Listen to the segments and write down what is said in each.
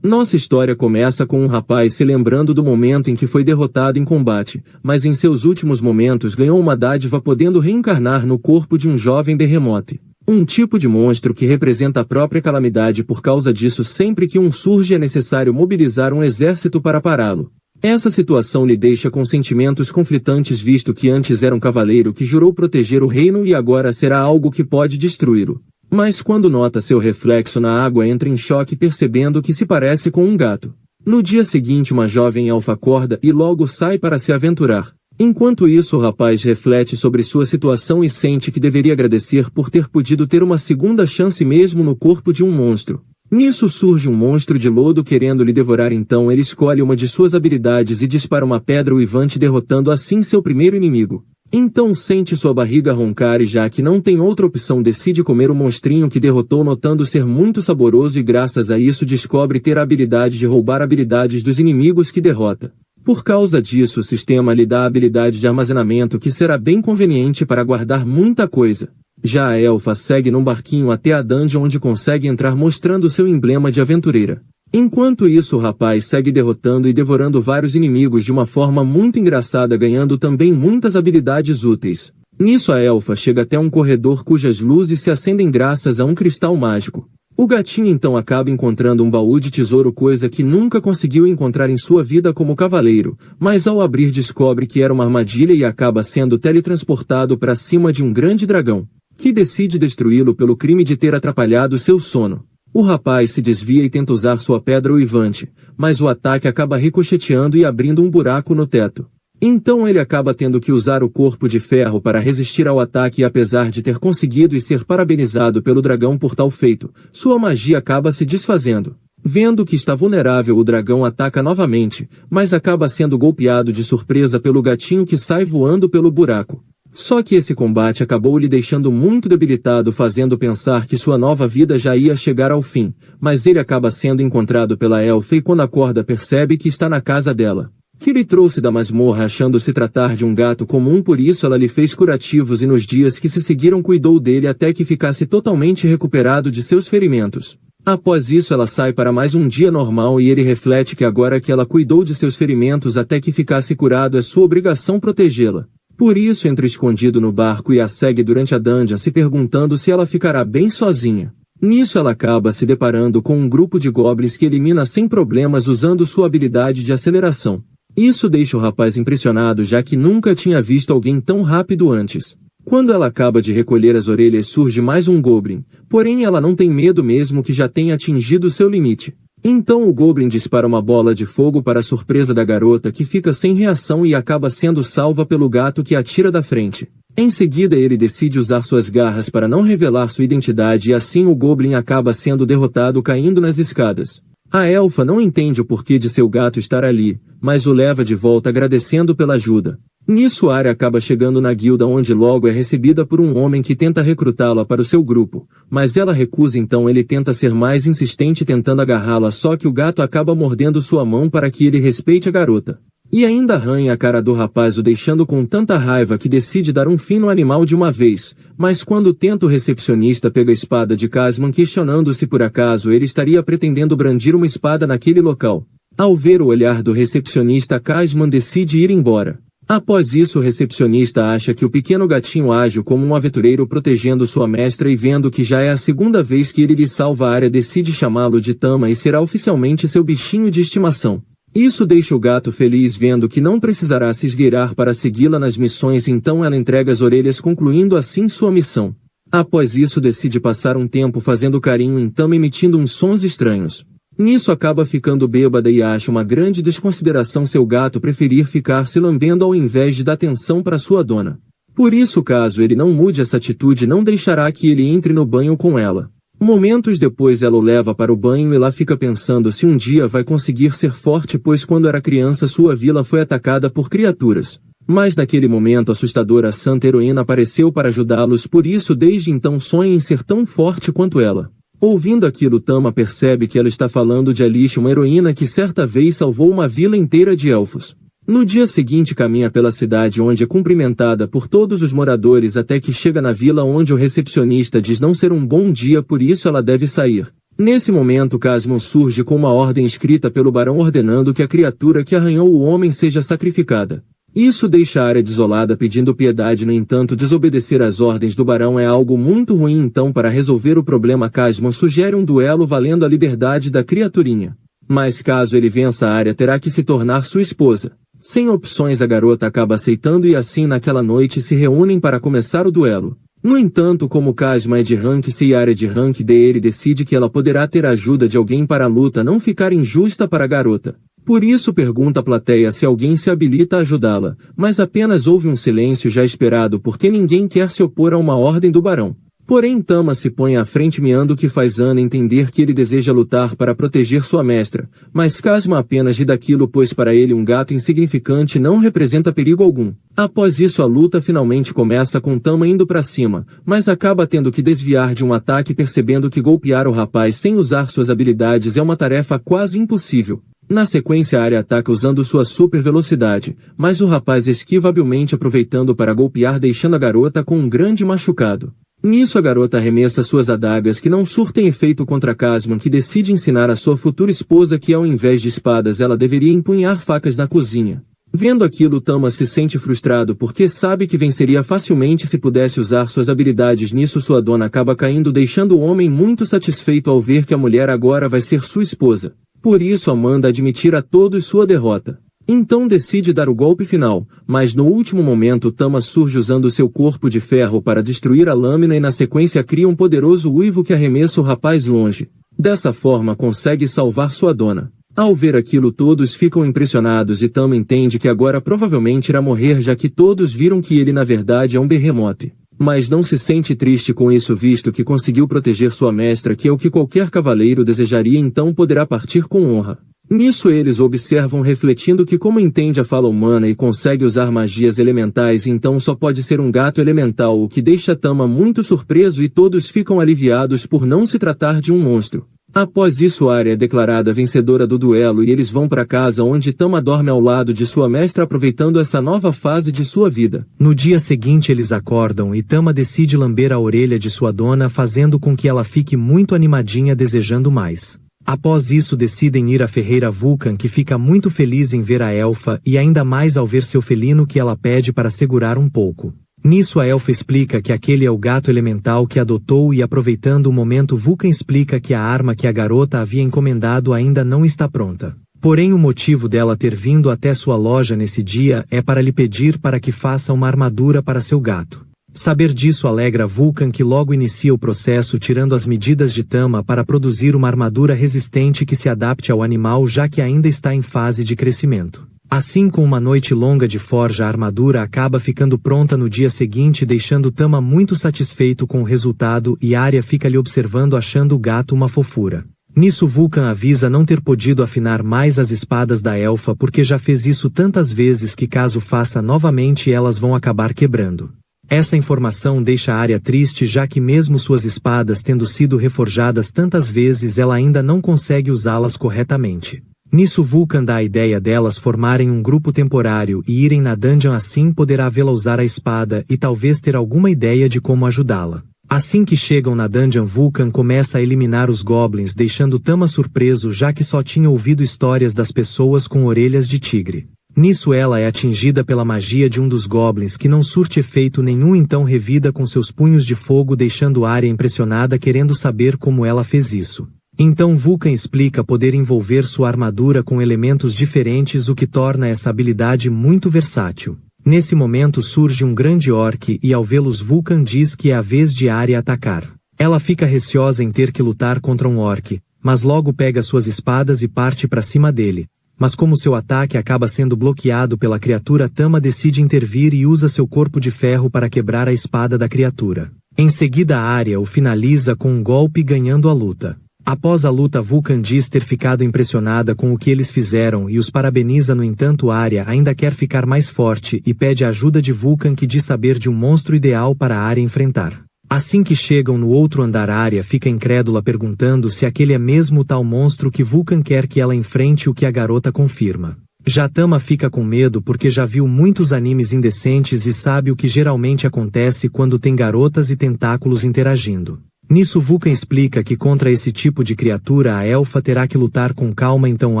Nossa história começa com um rapaz se lembrando do momento em que foi derrotado em combate, mas em seus últimos momentos ganhou uma dádiva podendo reencarnar no corpo de um jovem Behemoth. Um tipo de monstro que representa a própria calamidade. Por causa disso, sempre que um surge é necessário mobilizar um exército para pará-lo. Essa situação lhe deixa com sentimentos conflitantes, visto que antes era um cavaleiro que jurou proteger o reino e agora será algo que pode destruí-lo. Mas quando nota seu reflexo na água, entra em choque percebendo que se parece com um gato. No dia seguinte, uma jovem elfa acorda e logo sai para se aventurar. Enquanto isso, o rapaz reflete sobre sua situação e sente que deveria agradecer por ter podido ter uma segunda chance mesmo no corpo de um monstro. Nisso surge um monstro de lodo querendo lhe devorar, então ele escolhe uma de suas habilidades e dispara uma pedra uivante, derrotando assim seu primeiro inimigo. Então sente sua barriga roncar e, já que não tem outra opção, decide comer o monstrinho que derrotou, notando ser muito saboroso, e graças a isso descobre ter a habilidade de roubar habilidades dos inimigos que derrota. Por causa disso, o sistema lhe dá a habilidade de armazenamento, que será bem conveniente para guardar muita coisa. Já a elfa segue num barquinho até a dungeon, onde consegue entrar mostrando seu emblema de aventureira. Enquanto isso, o rapaz segue derrotando e devorando vários inimigos de uma forma muito engraçada, ganhando também muitas habilidades úteis. Nisso, a elfa chega até um corredor cujas luzes se acendem graças a um cristal mágico. O gatinho então acaba encontrando um baú de tesouro, coisa que nunca conseguiu encontrar em sua vida como cavaleiro, mas ao abrir descobre que era uma armadilha e acaba sendo teletransportado para cima de um grande dragão, que decide destruí-lo pelo crime de ter atrapalhado seu sono. O rapaz se desvia e tenta usar sua pedra uivante, mas o ataque acaba ricocheteando e abrindo um buraco no teto. Então ele acaba tendo que usar o corpo de ferro para resistir ao ataque, e apesar de ter conseguido e ser parabenizado pelo dragão por tal feito, sua magia acaba se desfazendo. Vendo que está vulnerável, o dragão ataca novamente, mas acaba sendo golpeado de surpresa pelo gatinho, que sai voando pelo buraco. Só que esse combate acabou lhe deixando muito debilitado, fazendo pensar que sua nova vida já ia chegar ao fim, mas ele acaba sendo encontrado pela elfa e quando acorda percebe que está na casa dela, que lhe trouxe da masmorra, achando se tratar de um gato comum. Por isso ela lhe fez curativos e nos dias que se seguiram cuidou dele até que ficasse totalmente recuperado de seus ferimentos. Após isso, ela sai para mais um dia normal e ele reflete que agora que ela cuidou de seus ferimentos até que ficasse curado, é sua obrigação protegê-la. Por isso entra escondido no barco e a segue durante a dungeon, se perguntando se ela ficará bem sozinha. Nisso ela acaba se deparando com um grupo de goblins que elimina sem problemas usando sua habilidade de aceleração. Isso deixa o rapaz impressionado, já que nunca tinha visto alguém tão rápido antes. Quando ela acaba de recolher as orelhas, surge mais um goblin, porém ela não tem medo mesmo que já tenha atingido seu limite. Então o goblin dispara uma bola de fogo para a surpresa da garota, que fica sem reação e acaba sendo salva pelo gato, que atira da frente. Em seguida ele decide usar suas garras para não revelar sua identidade e assim o goblin acaba sendo derrotado, caindo nas escadas. A elfa não entende o porquê de seu gato estar ali, mas o leva de volta agradecendo pela ajuda. Nisso Arya acaba chegando na guilda, onde logo é recebida por um homem que tenta recrutá-la para o seu grupo, mas ela recusa. Então ele tenta ser mais insistente tentando agarrá-la, só que o gato acaba mordendo sua mão para que ele respeite a garota. E ainda arranha a cara do rapaz, o deixando com tanta raiva que decide dar um fim no animal de uma vez, mas quando tenta, o recepcionista pega a espada de Casman, questionando se por acaso ele estaria pretendendo brandir uma espada naquele local. Ao ver o olhar do recepcionista, Casman decide ir embora. Após isso, o recepcionista acha que o pequeno gatinho age como um aventureiro protegendo sua mestra, e vendo que já é a segunda vez que ele lhe salva a Arya, decide chamá-lo de Tama e será oficialmente seu bichinho de estimação. Isso deixa o gato feliz, vendo que não precisará se esgueirar para segui-la nas missões, então ela entrega as orelhas, concluindo assim sua missão. Após isso, decide passar um tempo fazendo carinho em Tama, emitindo uns sons estranhos. Nisso acaba ficando bêbada e acha uma grande desconsideração seu gato preferir ficar se lambendo ao invés de dar atenção para sua dona. Por isso, caso ele não mude essa atitude, não deixará que ele entre no banho com ela. Momentos depois ela o leva para o banho e lá fica pensando se um dia vai conseguir ser forte, pois quando era criança sua vila foi atacada por criaturas. Mas naquele momento assustador, a santa heroína apareceu para ajudá-los, por isso desde então sonha em ser tão forte quanto ela. Ouvindo aquilo, Tama percebe que ela está falando de Alicia, uma heroína que certa vez salvou uma vila inteira de elfos. No dia seguinte caminha pela cidade, onde é cumprimentada por todos os moradores até que chega na vila, onde o recepcionista diz não ser um bom dia, por isso ela deve sair. Nesse momento Casman surge com uma ordem escrita pelo barão ordenando que a criatura que arranhou o homem seja sacrificada. Isso deixa a área desolada pedindo piedade. No entanto, desobedecer às ordens do barão é algo muito ruim. Então, para resolver o problema, Casman sugere um duelo valendo a liberdade da criaturinha. Mas caso ele vença, a área terá que se tornar sua esposa. Sem opções, a garota acaba aceitando e assim naquela noite se reúnem para começar o duelo. No entanto, como Casman é de rank C e a área de rank D, ele decide que ela poderá ter a ajuda de alguém para a luta não ficar injusta para a garota. Por isso pergunta à plateia se alguém se habilita a ajudá-la, mas apenas houve um silêncio já esperado porque ninguém quer se opor a uma ordem do barão. Porém Tama se põe à frente miando, que faz Ana entender que ele deseja lutar para proteger sua mestra, mas Casman apenas ri daquilo, pois para ele um gato insignificante não representa perigo algum. Após isso a luta finalmente começa com Tama indo para cima, mas acaba tendo que desviar de um ataque percebendo que golpear o rapaz sem usar suas habilidades é uma tarefa quase impossível. Na sequência a área ataca usando sua super velocidade, mas o rapaz esquiva habilmente aproveitando para golpear, deixando a garota com um grande machucado. Nisso a garota arremessa suas adagas que não surtem efeito contra Casman, que decide ensinar a sua futura esposa que ao invés de espadas ela deveria empunhar facas na cozinha. Vendo aquilo, Tama se sente frustrado porque sabe que venceria facilmente se pudesse usar suas habilidades. Nisso sua dona acaba caindo, deixando o homem muito satisfeito ao ver que a mulher agora vai ser sua esposa. Por isso a manda admitir a todos sua derrota. Então decide dar o golpe final, mas no último momento Tama surge usando seu corpo de ferro para destruir a lâmina e na sequência cria um poderoso uivo que arremessa o rapaz longe. Dessa forma consegue salvar sua dona. Ao ver aquilo todos ficam impressionados e Tama entende que agora provavelmente irá morrer, já que todos viram que ele na verdade é um berremote. Mas não se sente triste com isso, visto que conseguiu proteger sua mestra, que é o que qualquer cavaleiro desejaria, então poderá partir com honra. Nisso eles observam refletindo que como entende a fala humana e consegue usar magias elementais, então só pode ser um gato elemental, o que deixa Tama muito surpreso e todos ficam aliviados por não se tratar de um monstro. Após isso a área é declarada vencedora do duelo e eles vão para casa, onde Tama dorme ao lado de sua mestra aproveitando essa nova fase de sua vida. No dia seguinte eles acordam e Tama decide lamber a orelha de sua dona, fazendo com que ela fique muito animadinha, desejando mais. Após isso decidem ir à ferreira Vulcan, que fica muito feliz em ver a elfa e ainda mais ao ver seu felino, que ela pede para segurar um pouco. Nisso a elfa explica que aquele é o gato elemental que adotou e aproveitando o momento Vulcan explica que a arma que a garota havia encomendado ainda não está pronta. Porém o motivo dela ter vindo até sua loja nesse dia é para lhe pedir para que faça uma armadura para seu gato. Saber disso alegra Vulcan, que logo inicia o processo tirando as medidas de Tama para produzir uma armadura resistente que se adapte ao animal, já que ainda está em fase de crescimento. Assim, com uma noite longa de forja, a armadura acaba ficando pronta no dia seguinte, deixando Tama muito satisfeito com o resultado e Arya fica lhe observando, achando o gato uma fofura. Nisso Vulcan avisa não ter podido afinar mais as espadas da elfa porque já fez isso tantas vezes que caso faça novamente elas vão acabar quebrando. Essa informação deixa Arya triste, já que mesmo suas espadas tendo sido reforjadas tantas vezes ela ainda não consegue usá-las corretamente. Nisso Vulcan dá a ideia delas formarem um grupo temporário e irem na dungeon, assim poderá vê-la usar a espada e talvez ter alguma ideia de como ajudá-la. Assim que chegam na dungeon, Vulcan começa a eliminar os goblins, deixando Tama surpreso, já que só tinha ouvido histórias das pessoas com orelhas de tigre. Nisso ela é atingida pela magia de um dos goblins que não surte efeito nenhum, então revida com seus punhos de fogo, deixando Arya impressionada, querendo saber como ela fez isso. Então Vulcan explica poder envolver sua armadura com elementos diferentes, o que torna essa habilidade muito versátil. Nesse momento surge um grande orc e ao vê-los Vulcan diz que é a vez de Arya atacar. Ela fica receosa em ter que lutar contra um orc, mas logo pega suas espadas e parte para cima dele. Mas como seu ataque acaba sendo bloqueado pela criatura, Tama decide intervir e usa seu corpo de ferro para quebrar a espada da criatura. Em seguida Arya o finaliza com um golpe, ganhando a luta. Após a luta, Vulcan diz ter ficado impressionada com o que eles fizeram e os parabeniza. No entanto, Arya ainda quer ficar mais forte e pede a ajuda de Vulcan, que diz saber de um monstro ideal para Arya enfrentar. Assim que chegam no outro andar, Arya fica incrédula, perguntando se aquele é mesmo o tal monstro que Vulcan quer que ela enfrente, o que a garota confirma. Já Tama fica com medo porque já viu muitos animes indecentes e sabe o que geralmente acontece quando tem garotas e tentáculos interagindo. Nisso Vulcan explica que contra esse tipo de criatura a elfa terá que lutar com calma, então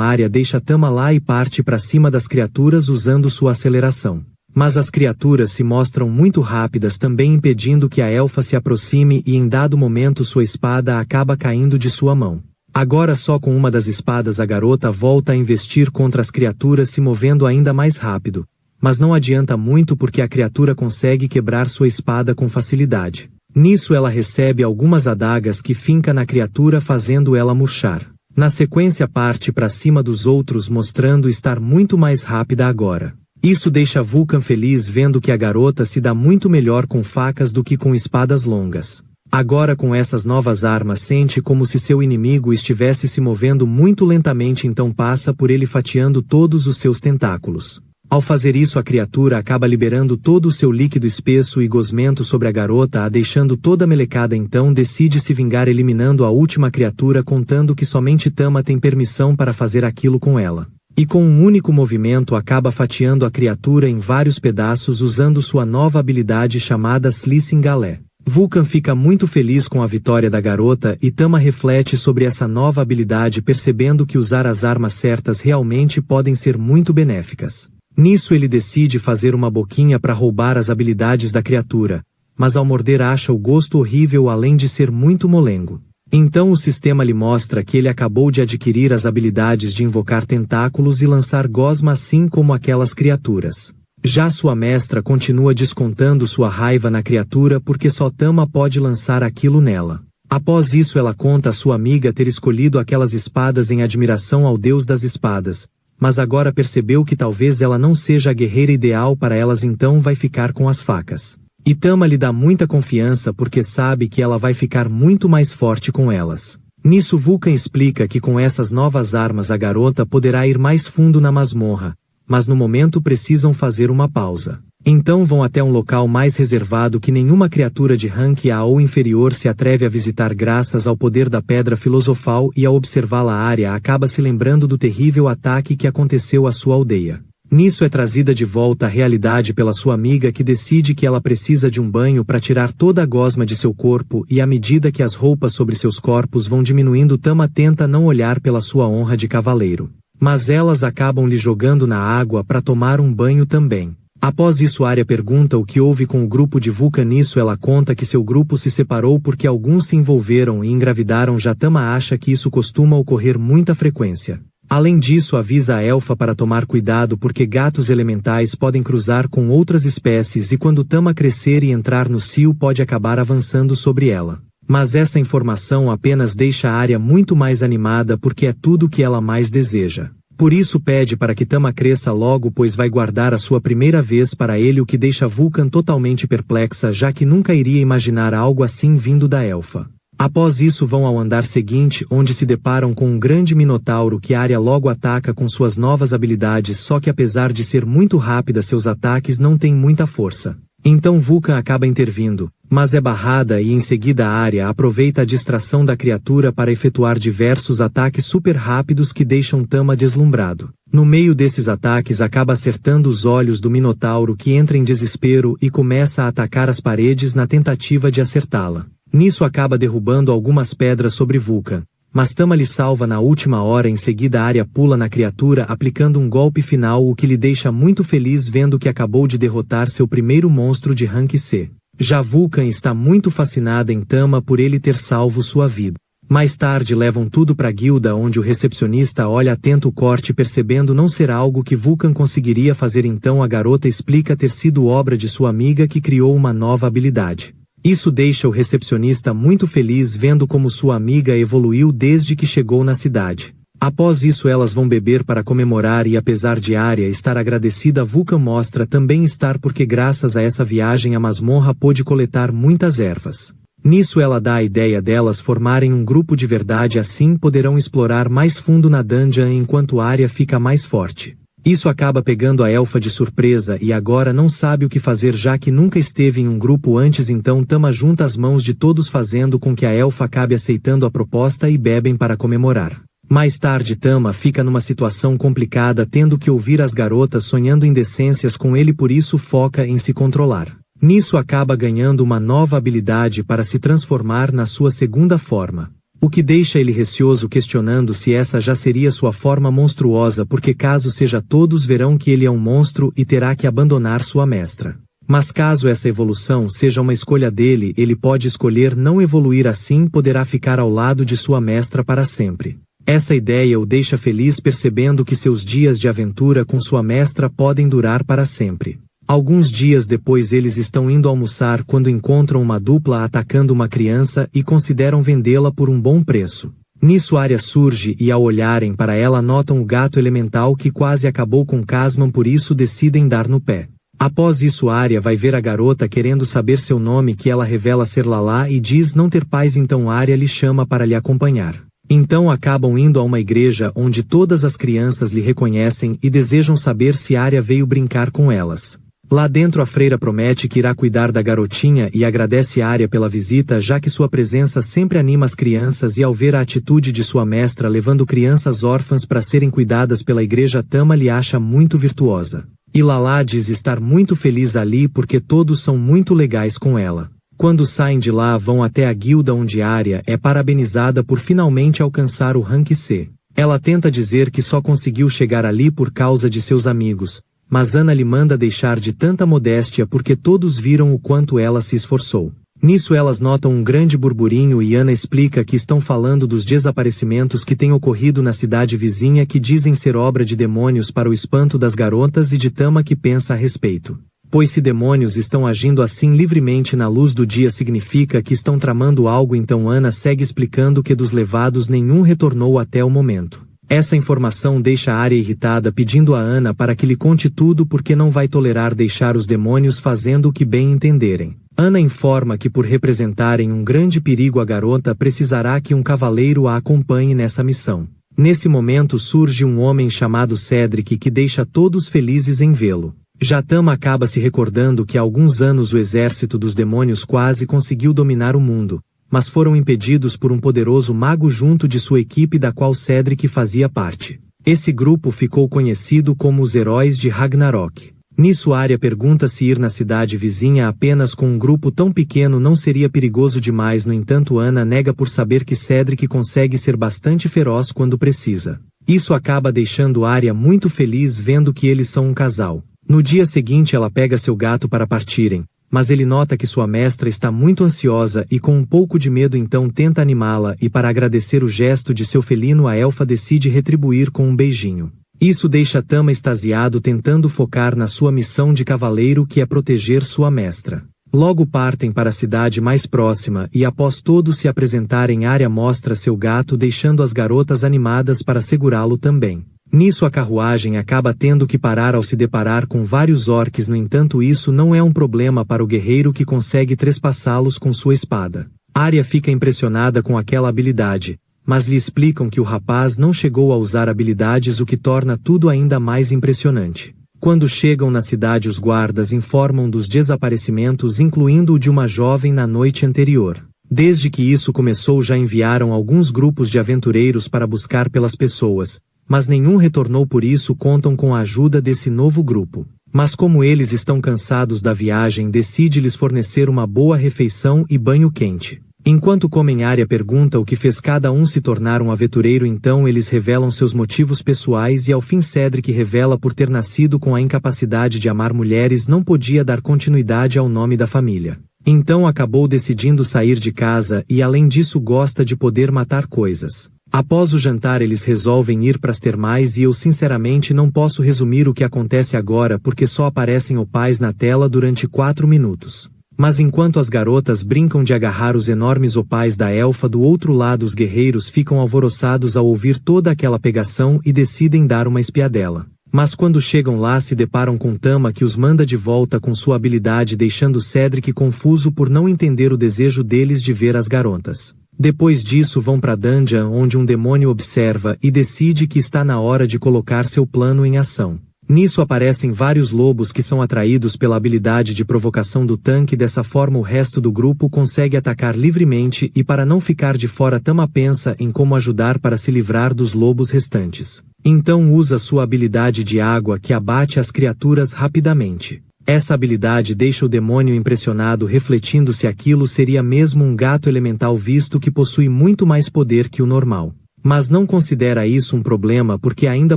Arya deixa Tama lá e parte para cima das criaturas usando sua aceleração. Mas as criaturas se mostram muito rápidas, também impedindo que a elfa se aproxime, e em dado momento sua espada acaba caindo de sua mão. Agora só com uma das espadas a garota volta a investir contra as criaturas, se movendo ainda mais rápido. Mas não adianta muito porque a criatura consegue quebrar sua espada com facilidade. Nisso ela recebe algumas adagas que finca na criatura, fazendo ela murchar. Na sequência parte para cima dos outros, mostrando estar muito mais rápida agora. Isso deixa Vulcan feliz, vendo que a garota se dá muito melhor com facas do que com espadas longas. Agora com essas novas armas sente como se seu inimigo estivesse se movendo muito lentamente, então passa por ele fatiando todos os seus tentáculos. Ao fazer isso a criatura acaba liberando todo o seu líquido espesso e gosmento sobre a garota, a deixando toda melecada, então decide se vingar eliminando a última criatura, contando que somente Tama tem permissão para fazer aquilo com ela. E com um único movimento acaba fatiando a criatura em vários pedaços usando sua nova habilidade chamada Slicing Galé. Vulcan fica muito feliz com a vitória da garota e Tama reflete sobre essa nova habilidade, percebendo que usar as armas certas realmente podem ser muito benéficas. Nisso ele decide fazer uma boquinha para roubar as habilidades da criatura, mas ao morder acha o gosto horrível, além de ser muito molengo. Então o sistema lhe mostra que ele acabou de adquirir as habilidades de invocar tentáculos e lançar gosma, assim como aquelas criaturas. Já sua mestra continua descontando sua raiva na criatura porque só Tama pode lançar aquilo nela. Após isso ela conta a sua amiga ter escolhido aquelas espadas em admiração ao deus das espadas, mas agora percebeu que talvez ela não seja a guerreira ideal para elas, então vai ficar com as facas. E Tama lhe dá muita confiança porque sabe que ela vai ficar muito mais forte com elas. Nisso Vulcan explica que com essas novas armas a garota poderá ir mais fundo na masmorra, mas no momento precisam fazer uma pausa. Então vão até um local mais reservado que nenhuma criatura de rank A ou inferior se atreve a visitar graças ao poder da Pedra Filosofal, e ao observá-la Arya acaba se lembrando do terrível ataque que aconteceu à sua aldeia. Nisso é trazida de volta à realidade pela sua amiga, que decide que ela precisa de um banho para tirar toda a gosma de seu corpo, e à medida que as roupas sobre seus corpos vão diminuindo Tama tenta não olhar pela sua honra de cavaleiro. Mas elas acabam lhe jogando na água para tomar um banho também. Após isso Arya pergunta o que houve com o grupo de Vulcan. Nisso ela conta que seu grupo se separou porque alguns se envolveram e engravidaram. Já Tama acha que isso costuma ocorrer muita frequência. Além disso avisa a elfa para tomar cuidado porque gatos elementais podem cruzar com outras espécies, e quando Tama crescer e entrar no cio pode acabar avançando sobre ela. Mas essa informação apenas deixa a Arya muito mais animada porque é tudo que ela mais deseja. Por isso pede para que Tama cresça logo, pois vai guardar a sua primeira vez para ele, o que deixa Vulcan totalmente perplexa, já que nunca iria imaginar algo assim vindo da elfa. Após isso vão ao andar seguinte, onde se deparam com um grande minotauro que Arya logo ataca com suas novas habilidades, só que apesar de ser muito rápida seus ataques não têm muita força. Então Vulcan acaba intervindo, mas é barrada e em seguida Arya aproveita a distração da criatura para efetuar diversos ataques super rápidos que deixam Tama deslumbrado. No meio desses ataques acaba acertando os olhos do minotauro, que entra em desespero e começa a atacar as paredes na tentativa de acertá-la. Nisso acaba derrubando algumas pedras sobre Vulcan, mas Tama lhe salva na última hora. Em seguida Arya pula na criatura aplicando um golpe final, o que lhe deixa muito feliz vendo que acabou de derrotar seu primeiro monstro de rank C. Já Vulcan está muito fascinada em Tama por ele ter salvo sua vida. Mais tarde levam tudo para a guilda, onde o recepcionista olha atento o corte, percebendo não ser algo que Vulcan conseguiria fazer. Então a garota explica ter sido obra de sua amiga, que criou uma nova habilidade. Isso deixa o recepcionista muito feliz vendo como sua amiga evoluiu desde que chegou na cidade. Após isso elas vão beber para comemorar, e apesar de Arya estar agradecida, Vulcan mostra também estar porque graças a essa viagem a masmorra pôde coletar muitas ervas. Nisso ela dá a ideia delas formarem um grupo de verdade, assim poderão explorar mais fundo na dungeon enquanto Arya fica mais forte. Isso acaba pegando a elfa de surpresa e agora não sabe o que fazer, já que nunca esteve em um grupo antes. Então Tama junta as mãos de todos, fazendo com que a elfa acabe aceitando a proposta e bebem para comemorar. Mais tarde Tama fica numa situação complicada, tendo que ouvir as garotas sonhando indecências com ele, por isso foca em se controlar. Nisso acaba ganhando uma nova habilidade para se transformar na sua segunda forma. O que deixa ele receoso, questionando se essa já seria sua forma monstruosa, porque caso seja, todos verão que ele é um monstro e terá que abandonar sua mestra. Mas caso essa evolução seja uma escolha dele, ele pode escolher não evoluir, assim poderá ficar ao lado de sua mestra para sempre. Essa ideia o deixa feliz, percebendo que seus dias de aventura com sua mestra podem durar para sempre. Alguns dias depois, eles estão indo almoçar quando encontram uma dupla atacando uma criança e consideram vendê-la por um bom preço. Nisso, Arya surge e, ao olharem para ela, notam o gato elemental que quase acabou com Casman, por isso decidem dar no pé. Após isso, Arya vai ver a garota querendo saber seu nome, que ela revela ser Lala e diz não ter pais, então Arya lhe chama para lhe acompanhar. Então acabam indo a uma igreja onde todas as crianças lhe reconhecem e desejam saber se Arya veio brincar com elas. Lá dentro, a freira promete que irá cuidar da garotinha e agradece Arya pela visita, já que sua presença sempre anima as crianças, e ao ver a atitude de sua mestra levando crianças órfãs para serem cuidadas pela igreja, Tama lhe acha muito virtuosa. E Lala diz estar muito feliz ali porque todos são muito legais com ela. Quando saem de lá, vão até a guilda onde Arya é parabenizada por finalmente alcançar o rank C. Ela tenta dizer que só conseguiu chegar ali por causa de seus amigos, mas Ana lhe manda deixar de tanta modéstia porque todos viram o quanto ela se esforçou. Nisso elas notam um grande burburinho e Ana explica que estão falando dos desaparecimentos que têm ocorrido na cidade vizinha, que dizem ser obra de demônios para o espanto das garotas, e de Tama, que pensa a respeito. Pois se demônios estão agindo assim livremente na luz do dia, significa que estão tramando algo. Então Ana segue explicando que dos levados nenhum retornou até o momento. Essa informação deixa Arya irritada, pedindo a Ana para que lhe conte tudo porque não vai tolerar deixar os demônios fazendo o que bem entenderem. Ana informa que, por representarem um grande perigo, a garota precisará que um cavaleiro a acompanhe nessa missão. Nesse momento surge um homem chamado Cedric que deixa todos felizes em vê-lo. Já Tama acaba se recordando que há alguns anos o exército dos demônios quase conseguiu dominar o mundo, mas foram impedidos por um poderoso mago junto de sua equipe, da qual Cedric fazia parte. Esse grupo ficou conhecido como os Heróis de Ragnarok. Nisso Arya pergunta se ir na cidade vizinha apenas com um grupo tão pequeno não seria perigoso demais. No entanto, Ana nega por saber que Cedric consegue ser bastante feroz quando precisa. Isso acaba deixando Arya muito feliz, vendo que eles são um casal. No dia seguinte, ela pega seu gato para partirem, mas ele nota que sua mestra está muito ansiosa e com um pouco de medo, então tenta animá-la, e para agradecer o gesto de seu felino, a elfa decide retribuir com um beijinho. Isso deixa Tama extasiado, tentando focar na sua missão de cavaleiro, que é proteger sua mestra. Logo partem para a cidade mais próxima e, após todos se apresentarem, Arya mostra seu gato, deixando as garotas animadas para segurá-lo também. Nisso a carruagem acaba tendo que parar ao se deparar com vários orques. No entanto, isso não é um problema para o guerreiro, que consegue trespassá-los com sua espada. Arya fica impressionada com aquela habilidade, mas lhe explicam que o rapaz não chegou a usar habilidades, o que torna tudo ainda mais impressionante. Quando chegam na cidade, os guardas informam dos desaparecimentos, incluindo o de uma jovem na noite anterior. Desde que isso começou, já enviaram alguns grupos de aventureiros para buscar pelas pessoas, mas nenhum retornou, por isso contam com a ajuda desse novo grupo. Mas como eles estão cansados da viagem, decide lhes fornecer uma boa refeição e banho quente. Enquanto comem, Arya pergunta o que fez cada um se tornar um aventureiro, então eles revelam seus motivos pessoais e ao fim Cedric revela por ter nascido com a incapacidade de amar mulheres, não podia dar continuidade ao nome da família. Então acabou decidindo sair de casa e, além disso, gosta de poder matar coisas. Após o jantar, eles resolvem ir para as termais e eu sinceramente não posso resumir o que acontece agora porque só aparecem opais na tela durante 4 minutos. Mas enquanto as garotas brincam de agarrar os enormes opais da elfa do outro lado, os guerreiros ficam alvoroçados ao ouvir toda aquela pegação e decidem dar uma espiadela. Mas quando chegam lá, se deparam com Tama, que os manda de volta com sua habilidade, deixando Cedric confuso por não entender o desejo deles de ver as garotas. Depois disso vão para a dungeon, onde um demônio observa e decide que está na hora de colocar seu plano em ação. Nisso aparecem vários lobos que são atraídos pela habilidade de provocação do tanque. Dessa forma o resto do grupo consegue atacar livremente e, para não ficar de fora, Tama pensa em como ajudar para se livrar dos lobos restantes. Então usa sua habilidade de água, que abate as criaturas rapidamente. Essa habilidade deixa o demônio impressionado, refletindo se aquilo seria mesmo um gato elemental, visto que possui muito mais poder que o normal. Mas não considera isso um problema porque ainda